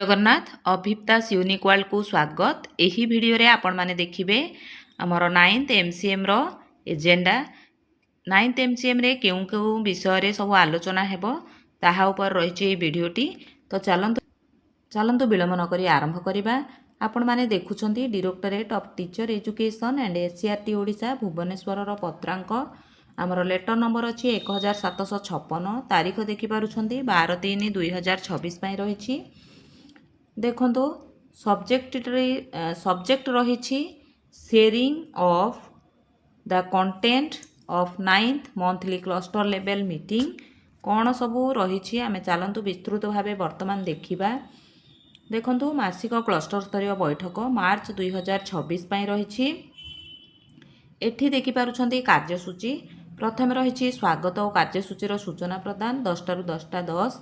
Jagannath अभिप्तास unique world को स्वागत। यही वीडियो रे आपण माने देखिबे हमर 9th एमसीएम रो एजेंडा। 9th एमसीएम रे केउ केउ विषय रे सब आलोचना हेबो ताहा ऊपर रहिछि ए वीडियोटी। तो चलंतु विलंब न करी आरंभ करिबा। आपण माने देखुछंती directorate of teacher education and SCRT Odisha Bhubaneswar रो पत्रांक आमर लेटर नंबर अछि 1756। तारीख देखि पारुछंती 12/3/2026 पई रहिछि। देखो सब्जेक्ट रही sharing of the content of 9th monthly cluster level meeting कौन सबू रही आम चलतु विस्तृत भाव वर्तमान देखा। देखो मासिक क्लस्टर स्तरीय बैठक मार्च 2026 रही। एठी देखिपुंट कार्यसूची प्रथम रही स्वागत और कार्यसूचीर सूचना प्रदान 10 ରୁ 10:10।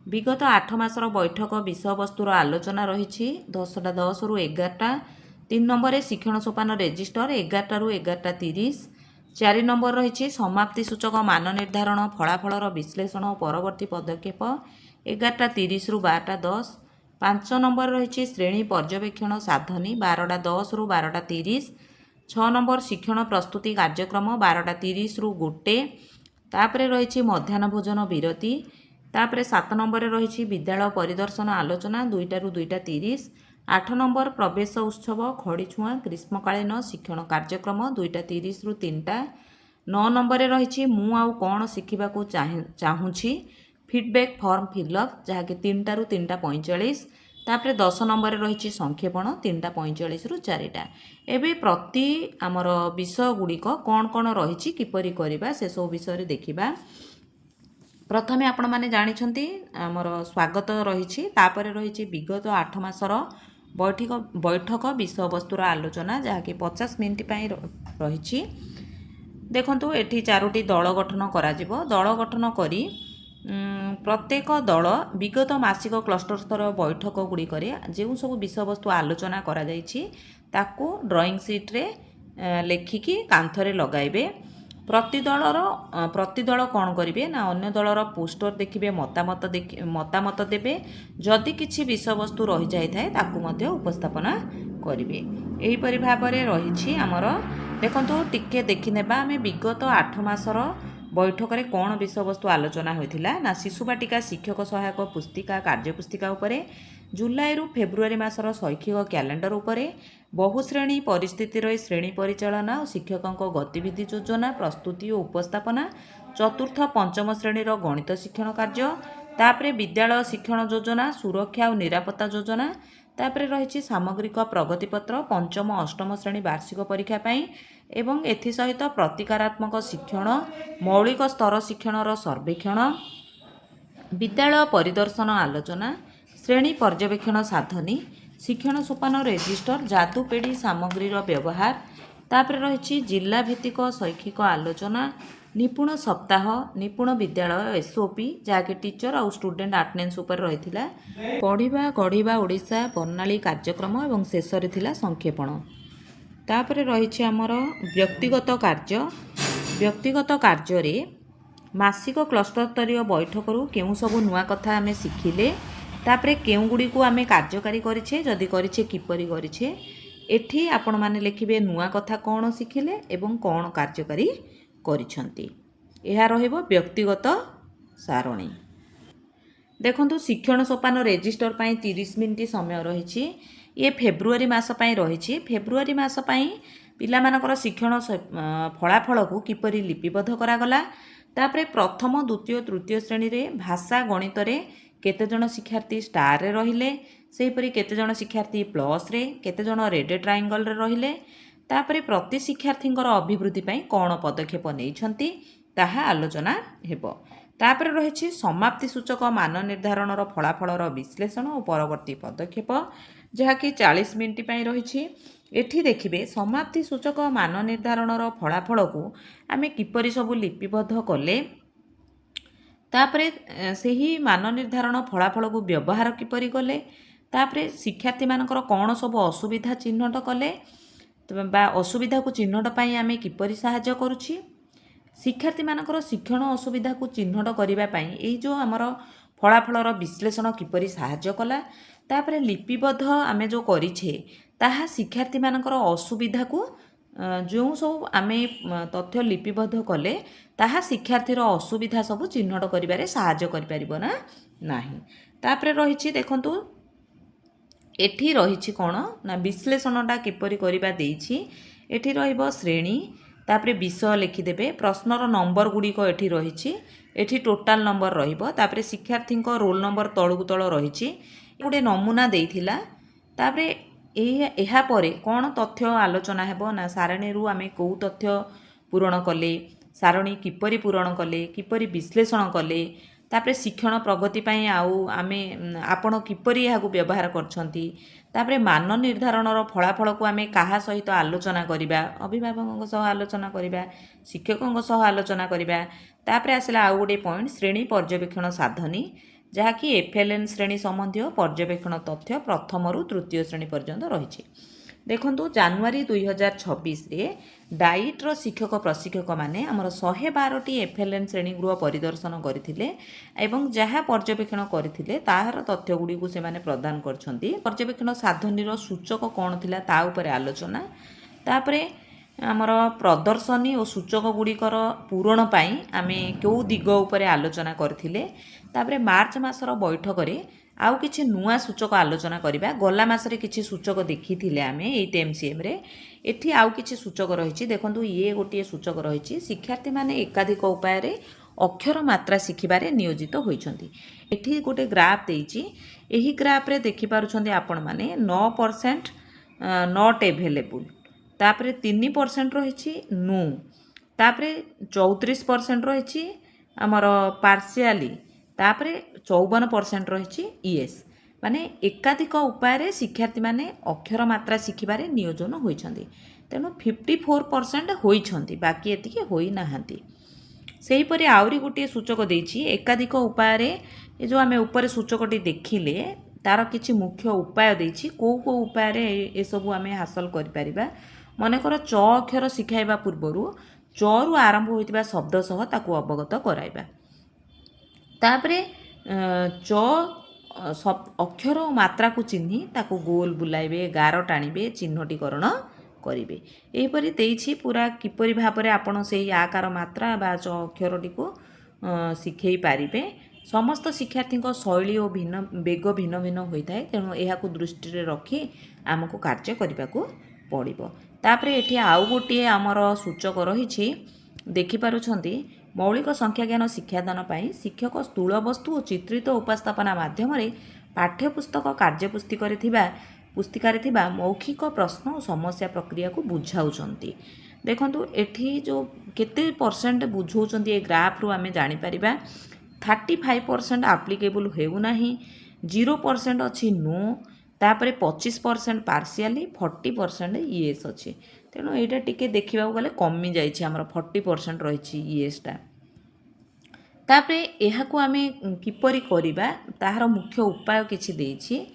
विगत 8 मासर बैठक विषय वस्तुर आलोचना रही 10:10 ରୁ 11टा। 3 नंबर शिक्षण सोपान रेजिस्टर 11टा ରୁ 11:30। 4 नंबर रही समाप्ति सूचक मान निर्धारण फलाफलर विश्लेषण और परवर्ती पदक्षेप 11:30 ରୁ 12:10। 5 नंबर रही श्रेणी पर्यवेक्षण साधनी 12:10 ରୁ 12:30। 6 नंबर शिक्षण प्रस्तुति कार्यक्रम 12:30 ରୁ 1। तापरे रही मध्याह्न भोजन विरति। तापरे 7 नंबर रही विद्यालय परिदर्शन आलोचना 2टा ରୁ 2:30। 8 नंबर प्रवेश उत्सव खड़ीछुआ ग्रीष्मकालीन शिक्षण कार्यक्रम 2:30 ରୁ 3टा। 9 नंबर रही मु आउ कौन शिखा चाहूँगी फीडबैक फॉर्म फिलअप जहाँकि 3टा ରୁ 3:45। तापरे 10 नंबर रही संक्षेपण 3:45 ରୁ 4टा। एबे प्रति आमर विषय गुड़िक कौन कौन रही किपरि करबा से सब विषय देखिबा। प्रथमे आपण माने जानिछंती आमर स्वागत रही तापर रही विगत 8 मासर बैठक विषय वस्तुर आलोचना जहाँकि 50 मिनिट रही। देखंतु एठी 4टी दल गठन कराजिबो। दल गठन करी प्रत्येक दल विगत मासिक क्लस्टर स्तर बैठक गुड़िक जो सब विषय वस्तु आलोचना करा जाइछि ताकू ड्राइंग सीट रे लेखिकी कांथरे लगाइबे। प्रति दल कौन करेंगे ना अन्य दलर पोस्टर देखिए मतामत देवे जदि किसी विषय वस्तु रही जाए ताकू उपस्थापना करेंगे। यहीपरि भाव में रही आमर देखो टिके देखने आम विगत 8 मासर बैठक में कौन विषय वस्तु आलोचना होता ना शिशु बाटिका शिक्षक सहायक पुस्तिका कार्यपुस्तिका उपरे जुलाई ରୁ फेब्रुआरी मासर शैक्षिक कैलेंडर उपरे बहुश्रेणी परिस्थितिर श्रेणी परिचालना और शिक्षकों गतिविधि योजना प्रस्तुति और उपस्थापना 4th 5ମ श्रेणीर गणित शिक्षण कार्य तापरे विद्यालय शिक्षण योजना सुरक्षा और निरापत्ता योजना तापरे रही सामग्रिक प्रगतिपत्र 5ମ 8ମ श्रेणी वार्षिक परीक्षा पाई एवं एथि सहित प्रतिकारात्मक शिक्षण मौलिक स्तर शिक्षणर सर्वेक्षण विद्यालय परिदर्शन आलोचना श्रेणी पर्यवेक्षण साधनी शिक्षण सोपान रेजिस्टर जादुपेढ़ी सामग्रीर व्यवहार तापर रही जिला भित्तिक शैक्षिक आलोचना निपुण सप्ताह निपुण विद्यालय एसओपी जहाँकि टीचर और स्टूडेंट अटेंडेंस उपर रही पढ़ा गढ़ा ओडिशा बर्णाली कार्यक्रम और शेष संक्षेपण। तापर रही आमर व्यक्तिगत कार्य मासिक क्लस्टर स्तरीय बैठक केउ सब नुआ कथा आम शिखिले तापरे केउ गुड़ी को आम कार्यकारी करिछे जदि करिछे किपरि करिछे। एठी आपण माने लिखिबे नुआ कथा कौन शिखिले एवं कौन कार्यकारी करिछंती। एहा रहिबो व्यक्तिगत सारणी। देखंतु शिक्षण सोपान रेजिस्टर पाई 30 मिनिट समय रही। ये फेब्रुआरी मास पाई रही। फेब्रुआरी मास पाई पिला मानकर शिक्षण फलाफल को किपरि लिपिबद्ध करागला तापरे प्रथम द्वितीय तृतीय श्रेणी रे भाषा गणित रे केते जन शिक्षार्थी स्टार रे रहिले सेहीपरि केते जन शिक्षार्थी प्लस रे केते जन रेड ट्रायंगल रे रहिले तापरे प्रति शिक्षार्थींकर अभिवृद्धि पई कोन पदक्षेप नेइछंती ताहा आलोचना हेबो। तापरे रहिछि समाप्ति सूचक मान निर्धारणर फलाफलर विश्लेषण और परवर्ती पदक्षेप जहाँकि 40 मिनिट पई रहिछि। एठी देखिबे समाप्ति सूचक मान निर्धारणर फलाफल को आमे किपरि सबु लिपिबद्ध कले तापरे सही मान निर्धारण फलाफल को व्यवहार किपरि कले तापरे शिक्षार्थी मानकर कौन सब असुविधा चिन्हट कले बा असुविधा को चिन्हट पाई आमे किपरि सहाय्य करूछि शिक्षार्थी मानकर शिक्षण असुविधा को चिन्हट करिबा पाई एई जो हमर फलाफलर विश्लेषण किपरि सहाय्य कला तापर लिपिबद्ध आमे जो करिछे ताहा शिक्षार्थी मानकर असुविधा को जो सब आमे तथ्य लिपिबद्ध कले ताहा शिक्षार्थीर असुविधा सब चिन्हट करिबारे सहाय्य करि परिबो ना नाही। तापर रहिछि देखंतु एठी रहिछि कोन ना विश्लेषणटा किपरि करिबा देइछि। एठी रहिबो श्रेणी तापर विषय लिखिदेबे प्रश्नर नंबर गुड़िक एठी रहिछि एठी टोटाल नंबर रहिबो तापर शिक्षार्थी रोल नंबर तळकु तळ रहिछि गोटे नमूना देइथिला। तापर एहा परे कोन तथ्य आलोचना हेबो ना सारणी रु आमे को तथ्य पूरण कले सारणी किपरि पूरण कले किपरि विश्लेषण कले तापर शिक्षण प्रगति पाई आउ आमे आपण किपरि एहाकु व्यवहार करछंती तापर मान निर्धारणर फलाफल को आमे काहा सहित आलोचना करिबा अभिभावकଙ୍କ सह आलोचना करिबा शिक्षकଙ୍କ सह आलोचना करिबा। तापर आसला आउ गोटे पॉइंट श्रेणी पर्यवेक्षण साधनी जहाँकि एफएलएन श्रेणी संबंधी पर्यवेक्षण तथ्य प्रथम रु तृतीय श्रेणी पर्यंत रही। देखंतु जनवरी 2026 रे डाइट्र शिक्षक प्रशिक्षक माने आमर 112टी एफएलएन श्रेणी गृह परिदर्शन करथिले एवं जहाँ पर्यवेक्षण करथिले ताहार तथ्य गुडी को से माने प्रदान करछंती। पर्यवेक्षण साधनीर सूचक कोन थिला ता उपरे आलोचना तापरे आमर प्रदर्शनी और सूचक गुड़िकर पूरण पाई आमे क्यों दिग उपरे आलोचना करथिले। तापरे मार्च मासर बैठक रे आउ किछि नुआ सूचक आलोचना करिबा। गला मासरे किछि सूचक देखिथिले आमे एई एमसीएम रे एठी आउ किछि सूचक रहिछि। देखंतु ये गोटे सूचक रहिछि शिक्षार्थी माने एकाधिक उपाय रे अक्षर मात्रा शिखिबारे नियोजित होइछंती। एठी गोटे ग्राफ देइछि एही ग्राफ रे देखि पारुछंती आपण माने 9% नॉट अवेलेबल तापरे 3% रहिछि नो तापरे 34% रहिछि हमर पार्शियली तापरे 54% रहिछि ईएस माने एकाधिक उपाय रे शिक्षार्थी माने अक्षर मात्रा शिखिबारे नियोजन होइछंती। तेनु 54% होइछंती बाकी एतिके होई नाहांती। सेही परि आउरी गोटे सूचक देइछि एकाधिक उपाय रे ए जो आमे ऊपर सूचकटी देखिले तार किछि मुख्य उपाय देइछि को उपाय रे ए सब आमे हासिल करि परिबा। मनकर च अक्षर शिखाइबा पूर्वरु च रु आरंभ होइतिबा शब्द सह ताकू अवगत कराइबा। तापरे च अक्षर और मात्रा को चिन्ही ताकू गोल बुलाइबे गार टाणिबे चिन्हटीकरण करिबे। एहिपरि देइछि पूरा किपरि भाबरे आपण सेही आकार मात्रा बा च अक्षरटी को शिखै पारिबे। समस्त शिक्षार्थी शैली और भिन्न बेग भिन्न भिन्न होइथाय तेणु एहाकू दृष्टि रे रखी आमको कार्य करिबाकू पड़िबो। तापरे एठी आउ गोटे आमर सूचक रहिछि देखि पारुछंती मौलिक संख्या ज्ञान शिक्षादान पाई शिक्षक स्थूल वस्तु और चित्रित उपस्थापना माध्यम पाठ्यपुस्तक पुस्तिकार थिबा मौखिक प्रश्न और समस्या प्रक्रिया को बुझाउछंती। देखंतु एठी जो केते परसेंट बुझाउछंती ए ग्राफ रु आमे जानि परिबा 35% एप्लीकेबल हेउ नाही 0% अछि नो तापरे 25% पार्शियली 40% ईएस अच्छे। तेणु यहाँ टिके देखा गले कमी जाइए आमर 40% रही ईएसटा। तापरे एहाकू आमे किपरि करिबा ताहार मुख्य उपाय किछि देइछि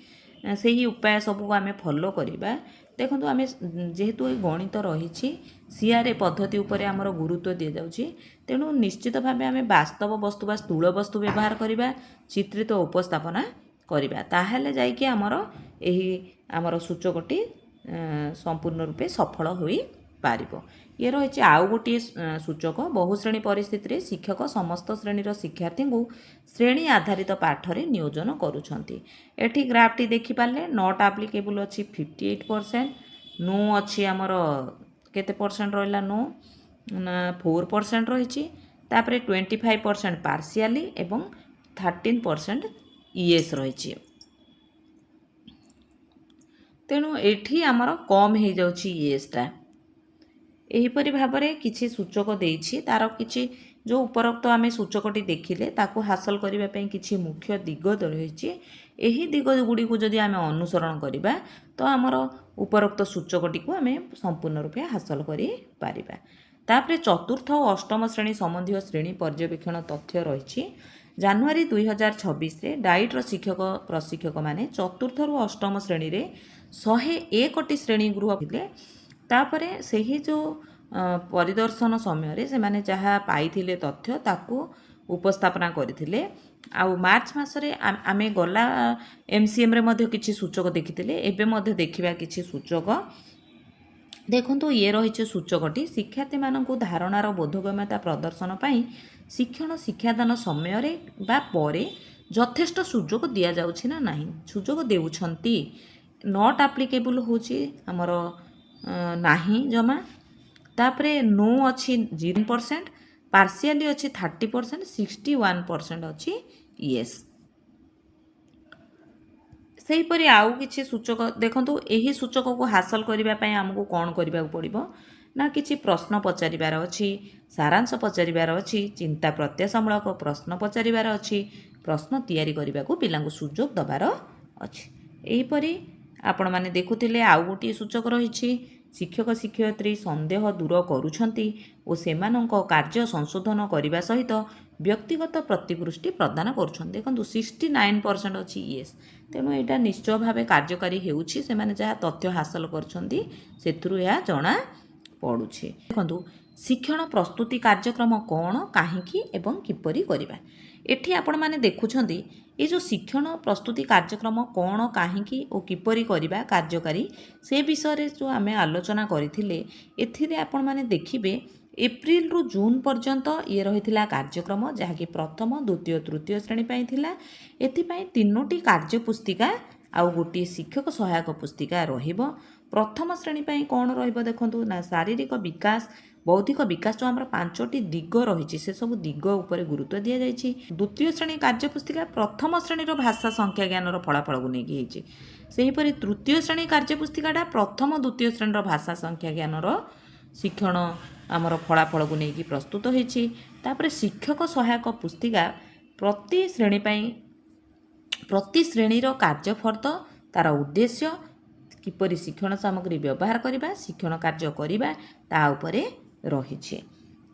सेही उपाय सबको आमे फॉलो करिबा। देखंतु आमे जेहेतु गणित रही सीआरए पद्धति उपरे आमर गुरुत्व दि जाउछि तेणु निश्चित भावे आमे वास्तव वस्तु बा स्थूल वस्तु व्यवहार करिबा चित्रित उपस्थापना करिबा ताहेले जाइके आमर सूचकटी संपूर्ण रूपे सफल होई पारिबो। ये रही आउ गोटे सूचक बहुश्रेणी परिस्थिति रे शिक्षक समस्त श्रेणीर शिक्षार्थी को श्रेणी आधारित पाठ रे नियोजन करुछंती। एठी ग्राफटी देखि पाले नॉट एप्लीकेबल अछि 58% नो अछि आमर केते परसेंट रहिला नो 4% रहिछि तापरे 25% पार्शियली एवं 13% ईएस रहिछि। तेणु एठी आमर कम हो जाउछि ईएसटा। एहीपरि भाबरे किछि सूचक देइछि तार किछि जो उपरोक्त आमे सूचकटी देखिले ताकू हासिल करिबा पई किछि मुख्य दिग रहिछि। एही दिग गुडी को जदि आमे अनुसरण करिबा तो आमर उपरोक्त सूचकटी को आमे संपूर्ण रूपे हासिल करि पारिबा। तापरे चतुर्थ और अष्टम श्रेणी संबंधी श्रेणी पर्यवेक्षण तथ्य रहिछि। जनवरी 2026 रे डाइट्र शिक्षक प्रशिक्षक माने चतुर्थ रु अष्टम श्रेणी रे 101टी श्रेणी गृह थिले। तापरे सेही जो परिदर्शन समय रे से माने जहाँ पाइथिले तथ्य ताकू उपस्थापना करथिले आउ मार्च मासरे आमे गला एमसीएम रे मध्य किछि सूचक देखिथिले एबे मध्य देखिबा किछि सूचक देखନ୍ତୁ ये रही सूचकटी शिक्षार्थी मानक धारणार बोधगम्यता प्रदर्शन पर शिक्षण शिक्षादान समय बा परे यथेष्ट सुजोग दि जाऊँगी ना नहीं सुजोग देउछंती नॉट एप्लिकेबल होची हमर नाही जमा तापरे नो अच्छी 0% पार्शियली अच्छी 30% 61% अच्छी येस सेहीपरि आउ किछि सूचक देखंतु एही सूचक को हासिल करिबा पय हमकु कोन करिबा पड़िबो ना किछि प्रश्न पचारिबार अछि सारांश पचारिबार अछि चिंता प्रत्याशमूलक प्रश्न पचारिबार अछि प्रश्न तैयारी करिबा को पिलांकु सुजोग दबार अछि एहीपरि आपण माने देखुथिले आउ गोटी सूचक रहिछि शिक्षक शिक्षयित्री संदेह दूर करूछंती ओ सेमानंक कार्य संशोधन करिबा सहित व्यक्तिगत प्रतिपुष्टि प्रदान करूछंती देखंतु 69% अछि येस तेणु यहाँ निश्चय भाव कार्यकारी होउछि सेमाने जहाँ तथ्य हासिल करछंती सेथुरु या जणा पड़ुछि देखंतु शिक्षण प्रस्तुति कार्यक्रम कौन काहींकी एवं किपरि करिबा एठी आपण माने देखुछंती ये जो शिक्षण प्रस्तुति कार्यक्रम कौन काहींकी और किपरि करिबा कार्यकारी से विषय जो आमे आलोचना करथिले एथिरे आपण माने देखिबे एप्रिल रु जून पर्यंत ये रही कार्यक्रम जहाँकि प्रथम द्वितीय तृतीय श्रेणी पाई थिला एथिपाई तीनोटी कार्यपुस्तिका आउ गोटे शिक्षक सहायक पुस्तिका रहिबो प्रथम श्रेणी पाई कौन रहिबो देखंतु ना शारीरिक विकास बौद्धिक विकास जो आम 5टी दिग रही से सब दिग उपर गुरुत्व दि जाइए द्वितीय श्रेणी कार्यपुस्तिका प्रथम श्रेणीर भाषा संख्या ज्ञानर फलाफल को लेकिन सेहीपरि तृतीय श्रेणी कार्यपुस्तिकाटा प्रथम द्वितीय श्रेणीर भाषा संख्या ज्ञानर शिक्षण आमर फलाफल को लेकिन प्रस्तुत होती तापर शिक्षक सहायक पुस्तिका प्रति श्रेणीर कार्यफर्द तार उद्देश्य किपरि शिक्षण सामग्री व्यवहार करबा शिक्षण कार्य करबा ता उपरे रही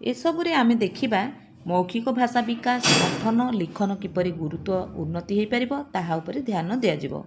एसबुरे आमे देखिबा मौखिक भाषा विकास पठन लिखन किपरि गुरुत्व उन्नति हो पार ताहा उपरे ध्यान दिया जिवो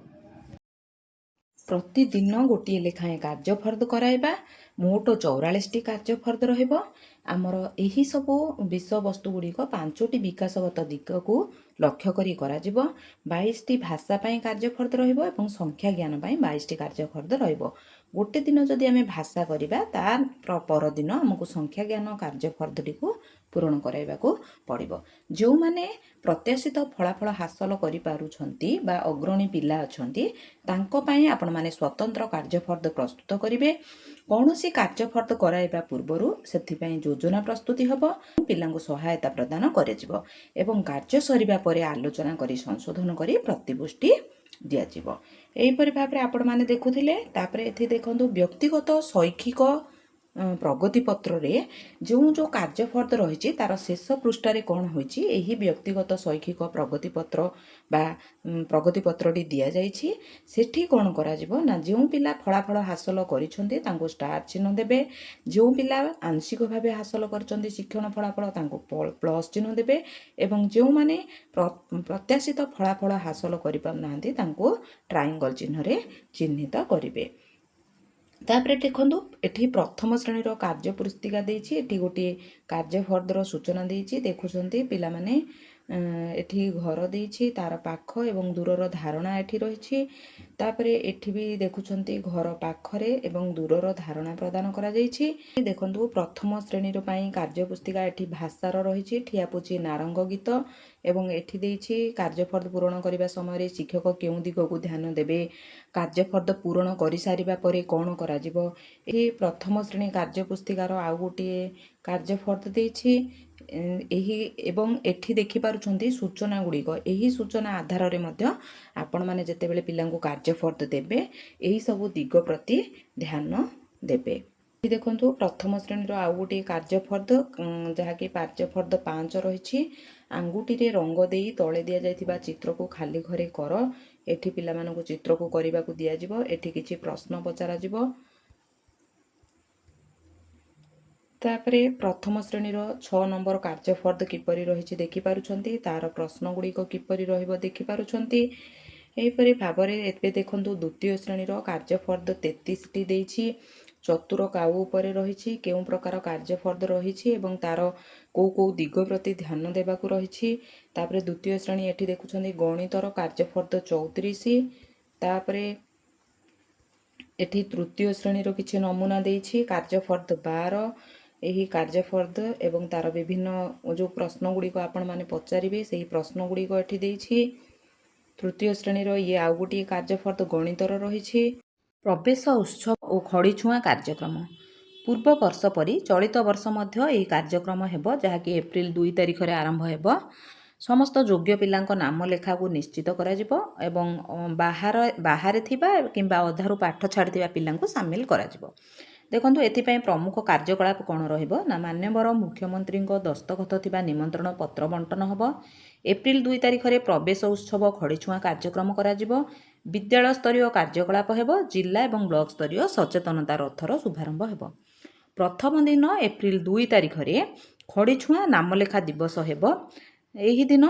प्रतिदिन गोटे लेखाएं कार्यफर्द कराइबा मोट 44टी कार्यफर्द रहिबो आमर एही सबु विषय वस्तु गुड़िक 5टी विकासगत दिग को लक्ष्य करी करा जिवो 22टी भाषा पाई कार्यफर्द रहिबो एवं संख्या ज्ञान पाई 22टी कार्यफर्द रहिबो गोटे दिन जदि आमे भाषा करिबा तार पर दिन हमकु संख्या ज्ञान कार्यफर्दटी को पूरण कराइबाकू पड़िबो जो माने प्रत्याशित फलाफल हासिल करि पारुछंती बा अग्रणी पिला अछंती तांको पाई आपण माने स्वतंत्र कार्यफर्द प्रस्तुत करिवे कौनसी कार्यफर्द कराइबा पूर्वरु सेथिपाई योजना प्रस्तुति हबो पिलांको सहायता प्रदान करेजिवो एवं कार्य सरिबा परे आलोचना करी संशोधन करी प्रतिपुष्टि दिया जिवो एहीपरि भाबरे आपण माने देखुथिले तापरे एथि देखंतु व्यक्तिगत शैक्षिक प्रगति पत्र रे जो कार्यफर्द रही तार शेष पृष्ठारे कौन होइछि एही व्यक्तिगत शैक्षिक प्रगति पत्र बा प्रगति पत्रटी दिया जाइछि सेठी कौन करा जिवो ना जो पिला फलाफल हासिल करिसंती तांको स्टार चिन्ह देबे जो पिला आंशिक भावे हासिल करचंती शिक्षण फलाफल तांको प्लस चिन्ह देबे एवं जो माने प्रत्याशित फलाफल हासिल करि पारनांती तांको ट्रायंगल चिन्ह रे चिन्हित करिवे तापरे देखंतु एठी प्रथम श्रेणीर कार्य पुस्तिका देइछि एठी गोटे कार्यफर्दर सूचना देइछि देखुछंती पिला माने एठी घर देइछि तार पाख एवं दूरर धारणा एठी रहिछि तापरे एठी भी देखुछंती घर पाखरे एवं दूरर धारणा प्रदान करा जाइछि देखंतु प्रथम श्रेणीर पई कार्य पुस्तिका एठी भाषार रहिछि ठियापुछि नारंग गीत एवं एठी देइछि कार्यफर्द पूरण करिबा समय शिक्षक केउ दिग को ध्यान देबे कार्यफर्द पूरण करि सारिबा परे कोन करा जिवो ए प्रथम श्रेणी कार्य पुस्तिकार आउ गोटे कार्यफर्द देइछि एही एवं एठी देखि पारुछंती सूचना गुड़िक एही सूचना आधार रे मध्य आपण माने जेतेबेले पिलांको कार्यफर्द देबे एही सबु दिग प्रति ध्यान देबे देखंतु प्रथम श्रेणीर आउ गोटे कार्यफर्द जहाँकि कार्यफर्द 5 रही आंगुठी रे रंग देई तले दिया जाइथिबा चित्र को खाली घरे कर एठी पिला मानको चित्र को करिबा को दिया जिवो एठी किछि प्रश्न पचारा जिवो तापरे प्रथम श्रेणीर 6 नंबर कार्यफर्द किपरि रही देखि पारुछंती तार प्रश्न गुड़िक किपरि रहिबो देखि पारुछंती एहीपरि भाबरे एबे देखंतु द्वितीय श्रेणीर कार्यफर्द 33 टी देइछि चतुर काउ उपरे रही केउ प्रकार कार्यफर्द रही एवं तार कौ दिग प्रति ध्यान देवाक रही। द्वितीय श्रेणी एठी देखुछन्ती गणितर कार्यफर्द 34। तापर एठी तृतीय श्रेणी किछि नमूना देछि कार्यफर्द 12। यही कार्यफर्द एवं तार विभिन्न जो प्रश्न गुड़िक आपण माने पचारिबे सेही प्रश्न गुड़िक एठी देछि। तृतीय श्रेणी ये आउ गोटे कार्यफर्द गणितर रही। प्रवेश उत्सव और खड़ी छुआ कार्यक्रम पूर्व वर्ष परी चलित वर्ष मध्य यह कार्यक्रम हेबो जहाँकि एप्रिल 2 तारिख रे आरंभ हेबो। समस्त योग्य पिलांको नाम लेखा को निश्चित करा जिवो एवं बाहर थिबा किंबा अधारु पाठ छाड़िथिबा पिलांको शामिल करा जिवो। देखंतु एथिपाई प्रमुख कार्यकलाप कौन रहिबो ना मान्यवर मुख्यमंत्री दस्तखत थिबा निमंत्रण पत्र बंटन हेबो। एप्रिल 2 तारिख रे प्रवेश उत्सव खड़ीछुआ कार्यक्रम करा जिवो। विद्यालय स्तरीय कार्यकलाप हेबो। जिला एवं ब्लॉक स्तरीय सचेतनता रथर शुभारंभ हेबो। प्रथम दिन एप्रिल 2 तारिख रे खड़ीछुआ नामलेखा दिवस हेबो। एही दिन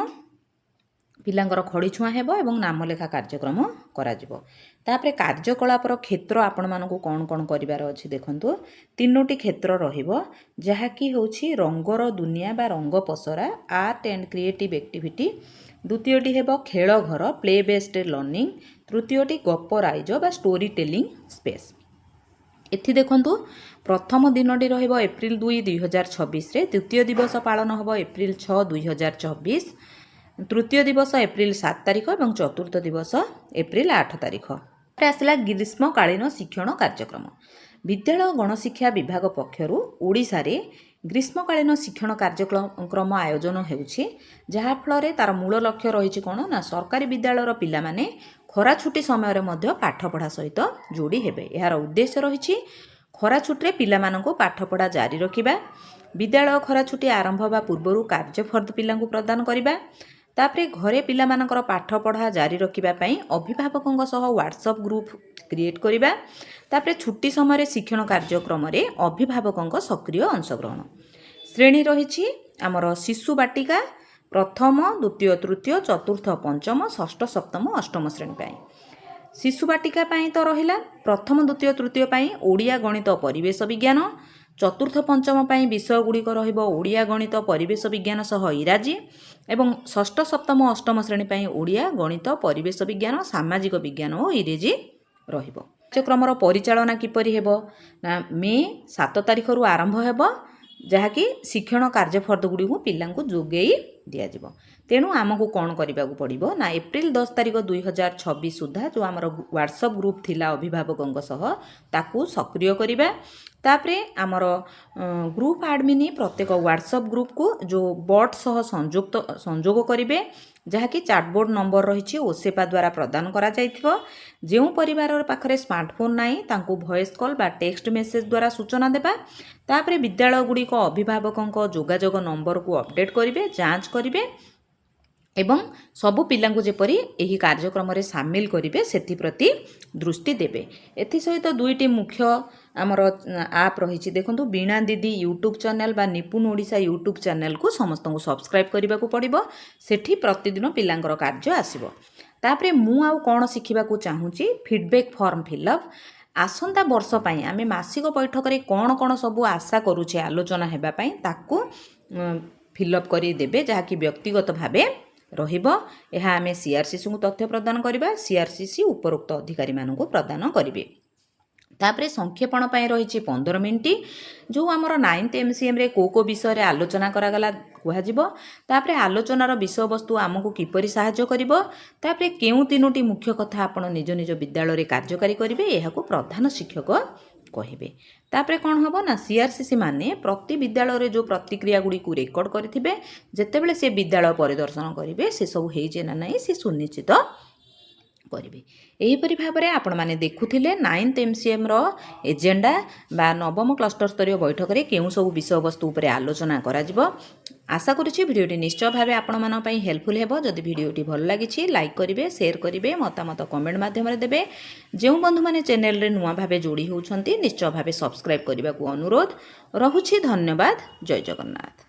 पिलांकर खड़ीछुआ हेबो एवं नामलेखा कार्यक्रम करा जिवो। तापरे कार्यकलापर क्षेत्र आपण मानकु कोन कोन करिवार अछि देखंतु। 3टी क्षेत्र रहिबो जहाँकि होछि रंगर दुनिया बा रंग पसरा आर्ट एंड क्रिएटिव एक्टिविटी। द्वितीयटी हेबो खेल घर प्ले बेस्ड लर्निंग। तृतीयटी गप राइज बा स्टोरी टेलिंग स्पेस। एथि देखंतु प्रथम दिनटी रहिबो एप्रिल 2 2026 रे। द्वितीय दिवस पालन हेबो एप्रिल 6 2024। तृतीय दिवस एप्रिल 7 तारिख और चतुर्थ दिवस एप्रिल 8 तारिख। आसला ग्रीष्मकालीन शिक्षण कार्यक्रम। विद्यालय गणशिक्षा विभाग पक्षर ओडिशा रे ग्रीष्मकालीन शिक्षण कार्यक्रम आयोजन हेउछि जहाँफल तार मूल लक्ष्य रही कौन ना सरकारी विद्यालयर पिला माने खरा छुट्टी समय मध्य पाठपढ़ा सहित जोड़ी हेबे। यार उद्देश्य रही खरा छुट्टी पिला मानकु पाठपढ़ा जारी रखिबा। विद्यालय खरा छुट्टी आरंभ होगा पूर्व कार्यफर्द पिलांकु प्रदान करिबा। तापरे घरे पिला मानकर पाठपढ़ा जारी रखिबा पई अभिभावकों सह व्हाट्सएप ग्रुप क्रिएट करिबा। तापरे छुट्टी समय शिक्षण कार्यक्रम रे अभिभावकों सक्रिय अंशग्रहण। श्रेणी रही आमर शिशु बाटिका प्रथम द्वितीय तृतीय चतुर्थ पंचम षष्ठ सप्तम अष्टम श्रेणी पाई। शिशु बाटिका पाई तो रहिला प्रथम द्वितीय तृतीय पाई ओडिया गणित परिवेश विज्ञान। चतुर्थ पंचम पाई विषय गुड़िक रहिबो ओडिया गणित परिवेश विज्ञान सह इंग्राजी एवं षष्ठ सप्तम अष्टम श्रेणी पाई ओडिया गणित परिवेश विज्ञान सामाजिक विज्ञान और इंग्रेजी रहिबो। कार्यक्रमर परिचालना किपरि हेबो ना मे 7 तारिख रु आरंभ हेबो जहाँकि शिक्षण कार्यफर्द गुड़िक पिलांकु जोगेई दिया जिवो। तेणु आमको कौन करने पड़ो ना एप्रिल 10 तारिख 2026 सुधा जो आमर व्हाट्सएप ग्रुप थिला अभिभावकों सह ताकू सक्रिय करिबा। तापरे आमर ग्रुप आडमिन प्रत्येक व्हाट्सएप ग्रुप को जो बॉट सह संजोग करिवे जहाँकि चाटबोर्ड नंबर रही ओसेपा द्वारा प्रदान करा जाइथिबो। जो परिवार पाखरे स्मार्टफोन नाही तांकु वॉइस कॉल बा टेक्स्ट मेसेज द्वारा सूचना देबा। तापरे विद्यालय गुड़िक अभिभावकों जोगाजोग नंबर को अपडेट करिवे जांच करिवे एवं सबु पिलांकु जेपरी एही कार्यक्रम रे शामिल करिवे सेति प्रति दृष्टि देबे। एथि सहित दुईटी मुख्य आमर आप रही देखंतु बीणा दीदी यूट्यूब चैनल बा निपुण ओडिशा यूट्यूब चैनल को समस्त को सब्सक्राइब करने को पड़ो। सेठी प्रतिदिन पिलांकर कार्य आसीबो। तापरे मु आउ कोन शिखिबा को चाहूची फीडबैक फॉर्म फिलअप आसंता वर्ष पई आमे मासिक बैठक रे कोन कोन सबु आशा करूचे आलोचना हेबा पई ताकू फिलअप करी देबे जहाँकि व्यक्तिगत भावे रहिबो। एहा आमे सीआरसीसी को तथ्य प्रदान करिबा सीआरसीसी उपरोक्त अधिकारी मानकु प्रदान करिवे। तापरे संक्षेपण पाई रही 15 मिनिट जो आमर 9th MCM रे को विषय रे आलोचना करागला कुहाजिबो। तापरे आलोचनार विषय वस्तु आमको किपरि सहाय्य करिबो। तापरे केउ 3टी मुख्य कथा आपण निज निज विद्यालय रे कार्यकारी करिवे एहाको प्रधान शिक्षक कहिबे। तापरे कौन हम ना सीआरसीसी माने प्रति विद्यालय रे जो प्रतिक्रिया गुड़ी को रेकर्ड करिथिबे जेतेबेले से विद्यालय परिदर्शन करिवे से सब हेजे ना नहीं से सुनिश्चित करिवे। एहीपरि भाबरे आपण माने देखुथिले 9th MCM रो एजेंडा बा नवम क्लस्टर स्तरीय बैठक रे केउ सब विषय वस्तु उपरे आलोचना करा जिवो। आशा करुछि भिडियोटी निश्चय भावे आपण मानन पई हेल्पफुल हेबो। जदि भिडियोटी भल लागिछि लाइक करिवे शेयर करिवे मतामत कमेंट माध्यम रे देबे। जेउ बंधु माने चैनल रे नुवा भावे जोड़ी होउछंती निश्चय भावे सब्सक्राइब करिबा को अनुरोध रहुछि। धन्यवाद। जय जगन्नाथ।